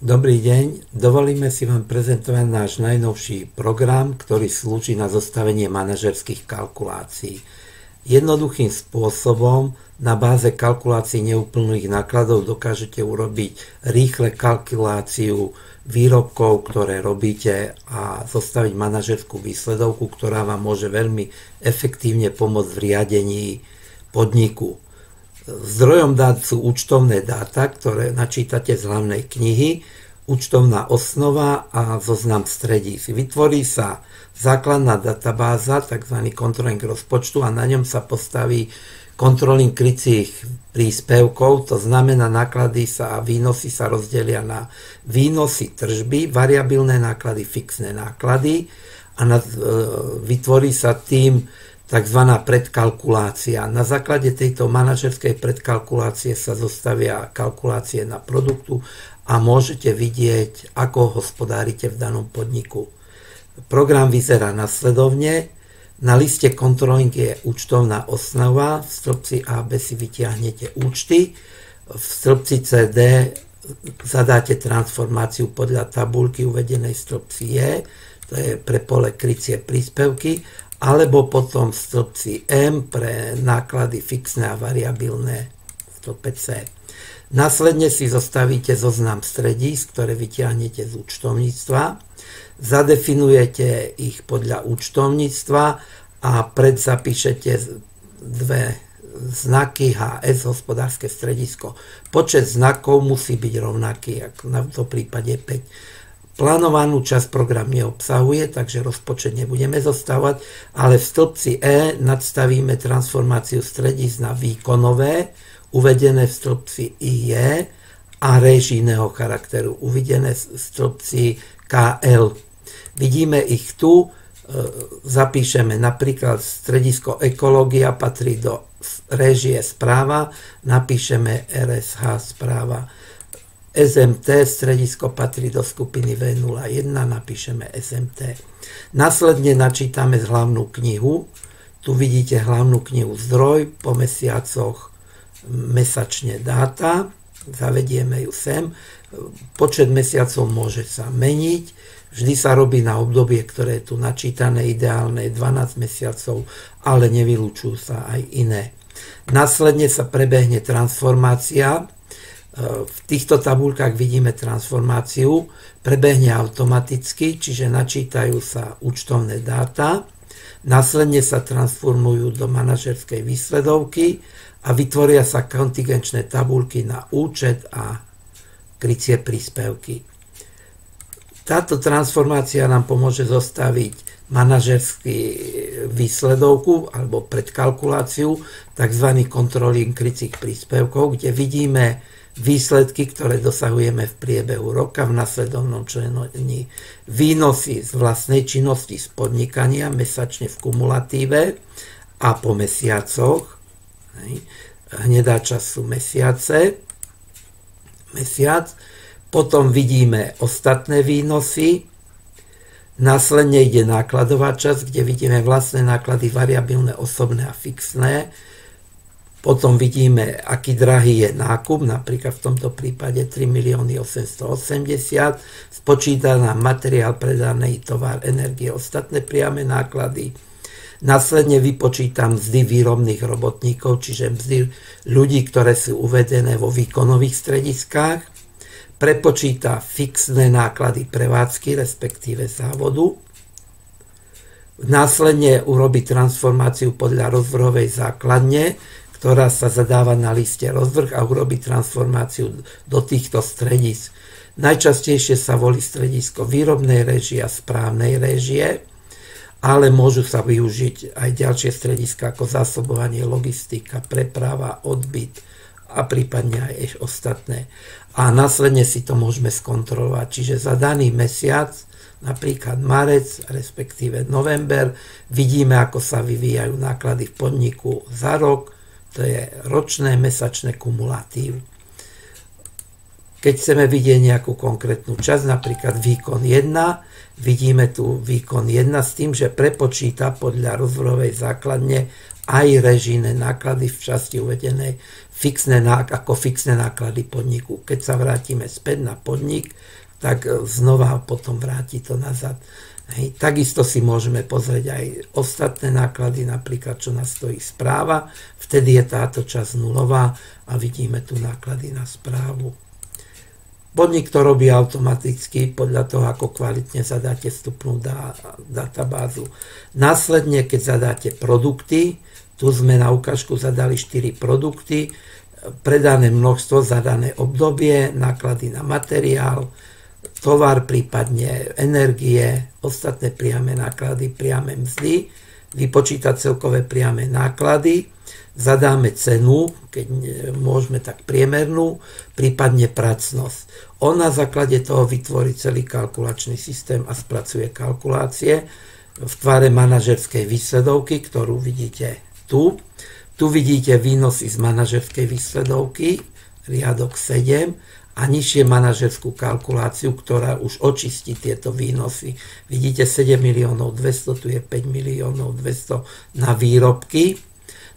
Dobrý deň, dovolíme si vám prezentovať náš najnovší program, ktorý slúži na zostavenie manažerských kalkulácií. Jednoduchým spôsobom na báze kalkulácií neúplných nákladov dokážete urobiť rýchle kalkuláciu výrobkov, ktoré robíte a zostaviť manažerskú výsledovku, ktorá vám môže veľmi efektívne pomôcť v riadení podniku. Zdrojom dát sú účtovné dáta, ktoré načítate z hlavnej knihy, účtovná osnova a zoznam stredísk. Vytvorí sa základná databáza, tzv. Controlling rozpočtu, a na ňom sa postaví controlling krycích príspevkov, to znamená náklady a výnosy sa rozdelia na výnosy tržby, variabilné náklady, fixné náklady a vytvorí sa tým tzv. Predkalkulácia. Na základe tejto manažerskej predkalkulácie sa zostavia kalkulácie na produktu a môžete vidieť, ako hospodárite v danom podniku. Program vyzerá nasledovne. Na liste controlling je účtovná osnova, v stĺpci A, B si vytiahnete účty, v stĺpci CD zadáte transformáciu podľa tabuľky uvedenej v stĺpci E, to je pre pole krycie príspevky, alebo potom v stĺpci M pre náklady fixné a variabilné v stĺpe C. Následne si zostavíte zoznam stredísk, ktoré vytiahnete z účtovníctva, zadefinujete ich podľa účtovníctva a zapíšete dve znaky HS, hospodárske stredisko. Počet znakov musí byť rovnaký, ako v tomto prípade 5. Plánovanú časť program neobsahuje, takže rozpočet nebudeme zostavovať, ale v stĺpci E nadstavíme transformáciu stredísk na výkonové, uvedené v stĺpci IE, a réžijného charakteru, uvedené v stĺpci KL. Vidíme ich tu, zapíšeme napríklad stredisko ekológia patrí do réžie správa, napíšeme RSH správa. SMT stredisko patrí do skupiny V01, napíšeme SMT. Následne načítame z hlavnú knihu. Tu vidíte hlavnú knihu zdroj, po mesiacoch mesačne dáta, zavedieme ju sem. Počet mesiacov môže sa meniť, vždy sa robí na obdobie, ktoré je tu načítané, ideálne 12 mesiacov, ale nevylučujú sa aj iné. Následne sa prebehne transformácia. V týchto tabuľkách vidíme transformáciu, prebehne automaticky, čiže načítajú sa účtovné dáta, následne sa transformujú do manažerskej výsledovky a vytvoria sa kontingenčné tabuľky na účet a krycie príspevky. Táto transformácia nám pomôže zostaviť manažerský výsledovku alebo predkalkuláciu, tzv. Controlling krycích príspevkov, kde vidíme výsledky, ktoré dosahujeme v priebehu roka v nasledovnom členení. Výnosy z vlastnej činnosti z podnikania mesačne v kumulatíve a po mesiacoch. Hnedá časť sú mesiac. Potom vidíme ostatné výnosy. Následne ide nákladová časť, kde vidíme vlastné náklady variabilné, osobné a fixné. Potom vidíme, aký drahý je nákup, napríklad v tomto prípade 3 880 000, spočíta na materiál, predaný tovar, energie, ostatné priame náklady. Následne vypočítam mzdy výrobných robotníkov, čiže mzdy ľudí, ktoré sú uvedené vo výkonových strediskách. Prepočíta fixné náklady prevádzky, respektíve závodu. Následne urobí transformáciu podľa rozvrhovej základne, ktorá sa zadáva na liste rozvrh, a urobí transformáciu do týchto stredisk. Najčastejšie sa volí stredisko výrobnej réžie a správnej réžie, ale môžu sa využiť aj ďalšie strediska ako zásobovanie, logistika, preprava, odbyt a prípadne aj ostatné. A následne si to môžeme skontrolovať. Čiže za daný mesiac, napríklad marec, respektíve november, vidíme, ako sa vyvíjajú náklady v podniku za rok. To je ročné, mesačné kumulatív. Keď chceme vidieť nejakú konkrétnu časť, napríklad výkon 1, vidíme tu výkon 1 s tým, že prepočíta podľa rozvrhovej základne aj režijné náklady v časti uvedenej ako fixné náklady podniku. Keď sa vrátime späť na podnik, tak znova potom vráti to nazad. Hej. Takisto si môžeme pozrieť aj ostatné náklady, napríklad čo nás stojí správa, vtedy je táto časť nulová a vidíme tu náklady na správu. Podnik to robí automaticky podľa toho, ako kvalitne zadáte vstupnú databázu. Následne, keď zadáte produkty, tu sme na ukážku zadali 4 produkty, predané množstvo, zadané obdobie, náklady na materiál, tovar, prípadne energie, ostatné priame náklady, priame mzdy, vypočítať celkové priame náklady, zadáme cenu, keď môžeme tak priemernú, prípadne pracnosť. On na základe toho vytvorí celý kalkulačný systém a spracuje kalkulácie v tvare manažerskej výsledovky, ktorú vidíte tu. Tu vidíte výnosy z manažerskej výsledovky, riadok 7, a nižšie manažerskú kalkuláciu, ktorá už očistí tieto výnosy. Vidíte 7 miliónov 200, tu je 5 miliónov 200 na výrobky.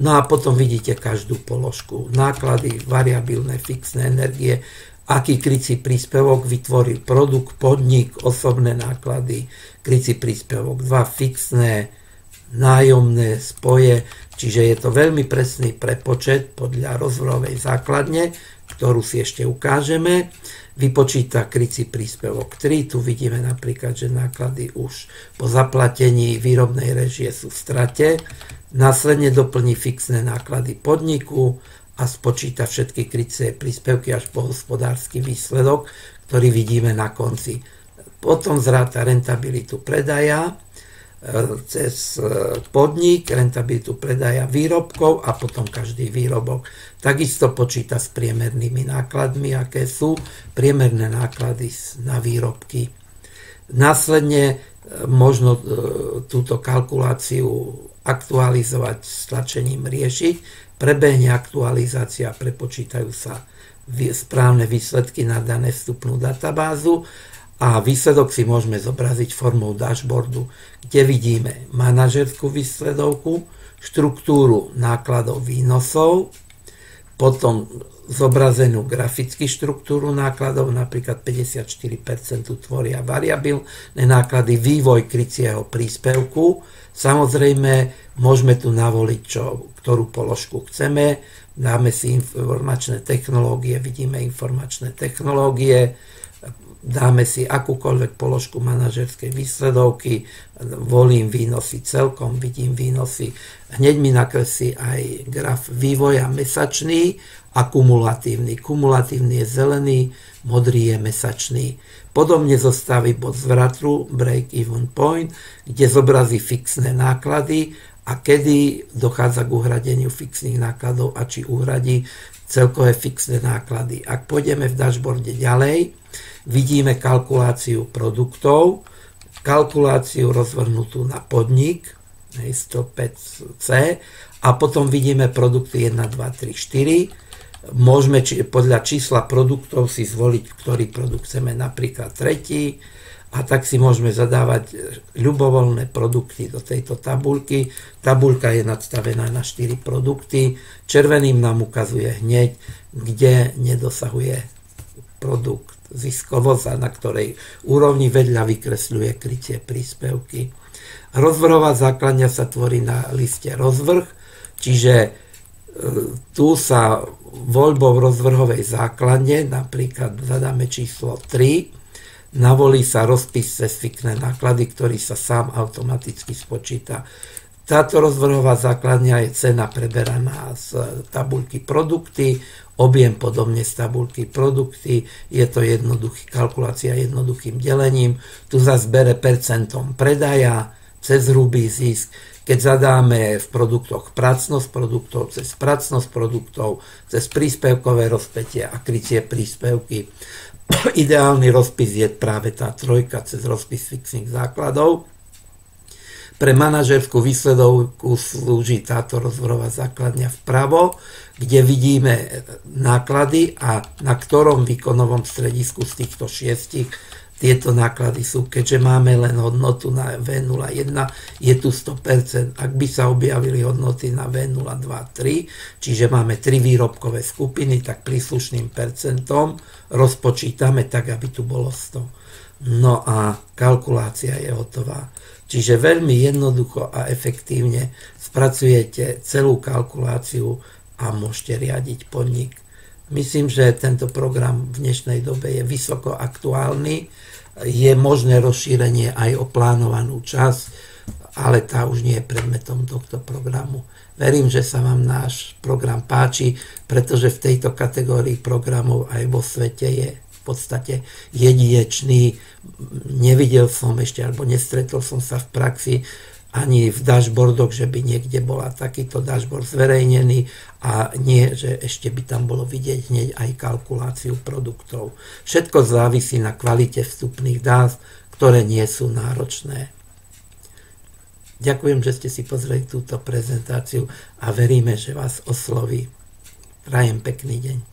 No a potom vidíte každú položku. Náklady, variabilné, fixné energie, aký krycí príspevok vytvoril produkt, podnik, osobné náklady, krycí príspevok, 2 fixné, nájomné spoje, čiže je to veľmi presný prepočet podľa rozvrhovej základne, ktorú si ešte ukážeme. Vypočíta krycí príspevok 3, tu vidíme napríklad, že náklady už po zaplatení výrobnej režie sú v strate. Následne doplní fixné náklady podniku a spočíta všetky krycie príspevky až po hospodársky výsledok, ktorý vidíme na konci. Potom zráta rentabilitu predaja cez podnik, rentabilitu predaja výrobkov a potom každý výrobok. Takisto počíta s priemernými nákladmi, aké sú priemerné náklady na výrobky. Následne možno túto kalkuláciu aktualizovať s tlačením riešiť. Prebehne aktualizácia, prepočítajú sa správne výsledky na dané vstupnú databázu a výsledok si môžeme zobraziť formou dashboardu, kde vidíme manažerskú výsledovku, štruktúru nákladov výnosov, potom zobrazenú graficky štruktúru nákladov, napríklad 54% tvoria variabilné náklady, vývoj krycieho príspevku. Samozrejme, môžeme tu navoliť, ktorú položku chceme, dáme si informačné technológie, vidíme informačné technológie, dáme si akúkoľvek položku manažerskej výsledovky, volím výnosy celkom, vidím výnosy, hneď mi nakreslí aj graf vývoja mesačný a kumulatívny. Kumulatívny je zelený, modrý je mesačný. Podobne zostaví bod zvratu, break-even point, kde zobrazí fixné náklady a kedy dochádza k uhradeniu fixných nákladov a či uhradí celkové fixné náklady. Ak pôjdeme v dashboarde ďalej, vidíme kalkuláciu produktov, kalkuláciu rozvrhnutú na podnik, 105C, a potom vidíme produkty 1, 2, 3, 4. Môžeme podľa čísla produktov si zvoliť, ktorý produkt chceme, napríklad tretí, a tak si môžeme zadávať ľubovoľné produkty do tejto tabuľky. Tabuľka je nadstavená na 4 produkty. Červeným nám ukazuje hneď, kde nedosahuje produkt ziskovosť a na ktorej úrovni, vedľa vykresľuje krytie príspevky. Rozvrhová základňa sa tvorí na liste rozvrh, čiže tu sa voľbou rozvrhovej základne, napríklad zadáme číslo 3, navolí sa rozpis cez fixné náklady, ktorý sa sám automaticky spočíta. Táto rozvrhová základňa je cena preberaná z tabuľky produkty, objem podobne z tabuľky produkty, je to kalkulácia jednoduchým delením, tu zase bere percentom predaja cez hrubý zisk. Keď zadáme v produktoch pracnosť produktov cez pracnosť produktov, cez príspevkové rozpätie a krycie príspevky. Ideálny rozpis je práve tá trojka cez rozpis fixných základov. Pre manažerskú výsledovku slúži táto rozvrhová základňa vpravo, kde vidíme náklady a na ktorom výkonovom stredisku z týchto 6 tieto náklady sú, keďže máme len hodnotu na V01, je tu 100%. Ak by sa objavili hodnoty na V023, čiže máme 3 výrobkové skupiny, tak príslušným percentom rozpočítame tak, aby tu bolo 100. No a kalkulácia je hotová. Čiže veľmi jednoducho a efektívne spracujete celú kalkuláciu a môžete riadiť podnik. Myslím, že tento program v dnešnej dobe je vysoko aktuálny. Je možné rozšírenie aj o plánovanú časť, ale tá už nie je predmetom tohto programu. Verím, že sa vám náš program páči, pretože v tejto kategórii programov aj vo svete je v podstate jedinečný. Nevidel som ešte, alebo nestretol som sa v praxi ani v dashboardoch, že by niekde bola takýto dashboard zverejnený a nie, že ešte by tam bolo vidieť hneď aj kalkuláciu produktov. Všetko závisí na kvalite vstupných dát, ktoré nie sú náročné. Ďakujem, že ste si pozreli túto prezentáciu a veríme, že vás osloví. Prajem pekný deň.